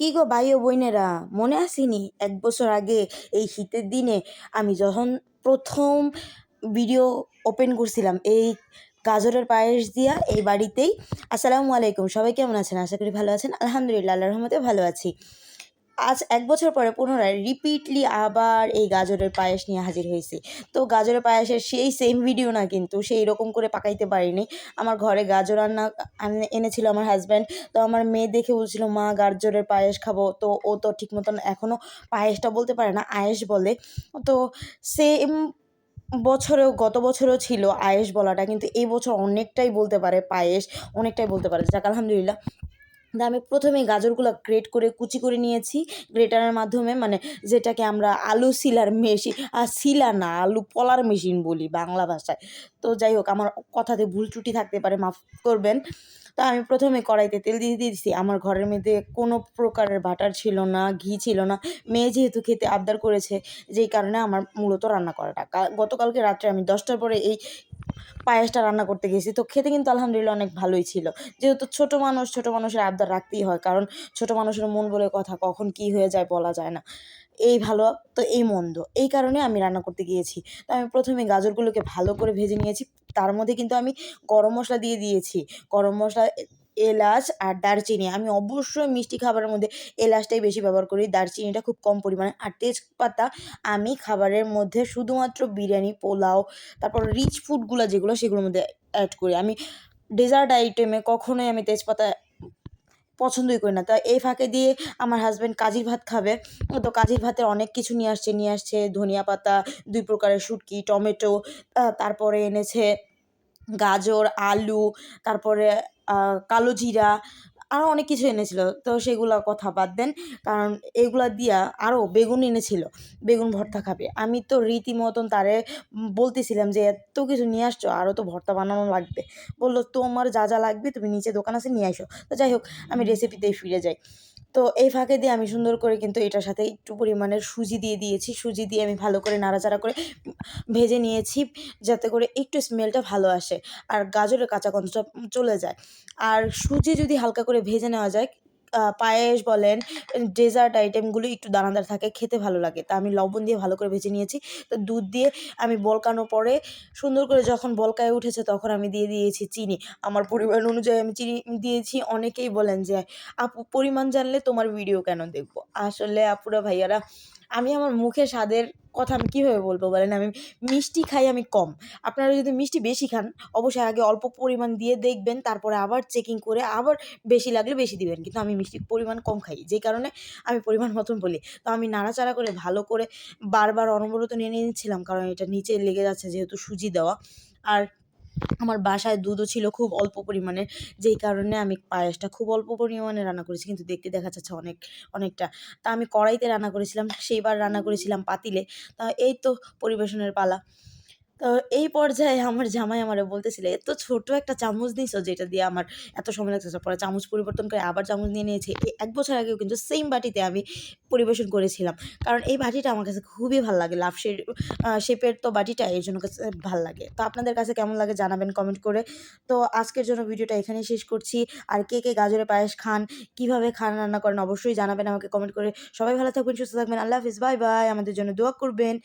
কি গো ভাই ও বোনেরা, মনে আসেনি 1 বছর আগে এই শীতের দিনে আমি যখন প্রথম ভিডিও ওপেন করছিলাম এই গাজরের পায়েস দিয়া এই বাড়িতেই। আসসালামু আলাইকুম, সবাই কেমন আছেন? আশা করি ভালো আছেন। আলহামদুলিল্লাহ, আল্লাহর রহমতে ভালো আছি। আজ 1 বছর পরে পুনরায় রিপিটলি আবার এই গাজরের পায়েস নিয়ে হাজির হয়েছি। তো গাজরের পায়েসের সেই সেম ভিডিও না, কিন্তু সেই রকম করে পাকাইতে পারিনি। আমার ঘরে গাজর রান্না এনেছিল আমার হাজব্যান্ড। তো আমার মেয়ে দেখে বলছিল, মা গাজরের পায়েস খাবো। তো ও তো ঠিক মতন এখনও পায়েসটা বলতে পারে না, আয়েশ বলে। তো সেম বছরেও গত বছরেও ছিল আয়েশ বলাটা, কিন্তু এই বছর অনেকটাই বলতে পারে পায়েস, অনেকটাই বলতে পারে। যাক আলহামদুলিল্লাহ। আমি প্রথমে গাজরগুলো গ্রেট করে কুচি করে নিয়েছি গ্রেটারের মাধ্যমে, মানে যেটাকে আমরা আলু সিলার মেশিন, আর সিলা না, আলু পলার মেশিন বলি বাংলা ভাষায়। তো যাই হোক, আমার কথাতে ভুল ত্রুটি থাকতে পারে, মাফ করবেন। তো আমি প্রথমে কড়াইতে তেল দিয়ে দিয়েছি। আমার ঘরের মধ্যে কোনো প্রকারের বাটার ছিল না, ঘি ছিল না। মেয়ে যেহেতু খেতে আবদার করেছে, যেই কারণে আমার মূলত রান্না করাটা। গতকালকে রাত্রে আমি 10টার পরে এই পায়েসটা রান্না করতে গেছি। তো খেতে কিন্তু আলহামদুলিল্লাহ অনেক ভালোই ছিল। যেহেতু ছোটো মানুষ, ছোটো মানুষের আবদার রাখতেই হয়, কারণ ছোটো মানুষের মন বলে কথা, কখন কি হয়ে যায় বলা যায় না। এই ভালো তো এই মন্দ, এই কারণে আমি রান্না করতে গিয়েছি। তো আমি প্রথমে গাজরগুলোকে ভালো করে ভেজে নিয়েছি। তার মধ্যে কিন্তু আমি গরম মশলা দিয়ে দিয়েছি। গরম মশলা, এলাচ আর দারচিনি। আমি অবশ্যই মিষ্টি খাবারের মধ্যে এলাচটাই বেশি ব্যবহার করি, দারচিনিটা খুব কম পরিমাণে। আর তেজপাতা আমি খাবারের মধ্যে শুধুমাত্র বিরিয়ানি, পোলাও, তারপর রিচ ফুডগুলো যেগুলো, সেগুলোর মধ্যে অ্যাড করি। আমি ডেজার্ট আইটেমে কখনোই আমি তেজপাতা পছন্দই করি না। তা এই ফাঁকে দিয়ে আমার হাজব্যান্ড কাজির ভাত খাবে। তো কাজির ভাতে অনেক কিছু নিয়ে আসছে ধনিয়া পাতা, 2 প্রকারের শুটকি, টমেটো, তারপরে এনেছে গাজর, আলু, তারপরে কালো জিরা, আরও অনেক কিছু এনেছিল। তো সেগুলা কথা বাদ দেন, কারণ এগুলা দিয়া আরও বেগুন এনেছিল, বেগুন ভর্তা খাবে। আমি তো রীতিমতন তারে বলতেছিলাম যে, এত কিছু নিয়ে আসছো, আরও তো ভর্তা বানানো লাগবে। বললো, তোমার যা যা লাগবে তুমি নিচে দোকান আছে নিয়ে আসো। তো যাই হোক, আমি রেসিপিতেই ফিরে যাই। তো এই ফাঁকে দিয়ে আমি সুন্দর করে কিন্তু এটার সাথে একটু পরিমাণের সুজি দিয়ে দিয়েছি। সুজি দিয়ে আমি ভালো করে নাড়াচাড়া করে ভেজে নিয়েছি, যাতে করে একটু স্মেলটা ভালো আসে আর গাজরের কাঁচা গন্ধটা চলে যায়। আর সুজি যদি হালকা করে ভেজে নেওয়া যায়, পায়েস বলেন, ডেজার্ট আইটেমগুলো একটু দানাদার থাকে, খেতে ভালো লাগে। তা আমি লবণ দিয়ে ভালো করে ভেজে নিয়েছি। তো দুধ দিয়ে আমি বলকানোর পরে সুন্দর করে যখন বলকায় উঠেছে, তখন আমি দিয়ে দিয়েছি চিনি। আমার পরিমাণ অনুযায়ী আমি চিনি দিয়েছি। অনেকেই বলেন যে, আপু পরিমাণ জানলে তোমার ভিডিও কেন দেখবো? আসলে আপুরা ভাইয়ারা, আমি আমার মুখের স্বাদের কথা আমি কীভাবে বলবো বলেন? আমি মিষ্টি খাই আমি কম। আপনারা যদি মিষ্টি বেশি খান, অবশ্যই আগে অল্প পরিমাণ দিয়ে দেখবেন, তারপরে আবার চেকিং করে আবার বেশি লাগলে বেশি দিবেন। কিন্তু আমি মিষ্টির পরিমাণ কম খাই, যেই কারণে আমি পরিমাণ মতন বলি। তো আমি নাড়াচাড়া করে ভালো করে বারবার অনবরত নেড়ে নিচ্ছিলাম, কারণ এটা নিচে লেগে যাচ্ছে যেহেতু সুজি দেওয়া। আর আমার বাসায় দুধও ছিল খুব অল্প পরিমাণের, যেই কারণে আমি পায়েসটা খুব অল্প পরিমাণে রান্না করেছি, কিন্তু দেখতে দেখা যাচ্ছে অনেকটা। তা আমি কড়াইতে রান্না করেছিলাম, সেইবার রান্না করেছিলাম পাতিলে। তা এই তো পরিবেশনের পালা। তো এই পর্যায়ে আমার জামাই আমারে বলতেছিল, "এত ছোট একটা চামচ নিছো যেটা দিয়ে আমার এত সময় লাগতেছে।" পরে চামচ পরিবর্তন করে আবার চামচ নিয়ে নিয়েছি। ১ বছর আগেও কিন্তু সেম বাটিতে আমি পরিবেশন করেছিলাম। কারণ এই বাটিটা আমার কাছে খুবই ভাল লাগে। লাভ শেপের তো বাটিটা, এজন্য কাছে ভাল লাগে। তো আপনাদের কাছে কেমন লাগে জানাবেন কমেন্ট করে। তো আজকের জন্য ভিডিওটা এখানেই শেষ করছি। আর কে গাজরের পায়েস খান, কিভাবে খান, রান্না করেন, অবশ্যই জানাবেন আমাকে কমেন্ট করে। সবাই ভালো থাকবেন, সুস্থ থাকবেন। আল্লাহ হাফিজ। Bye, bye. আমাদের জন্য দোয়া করবেন।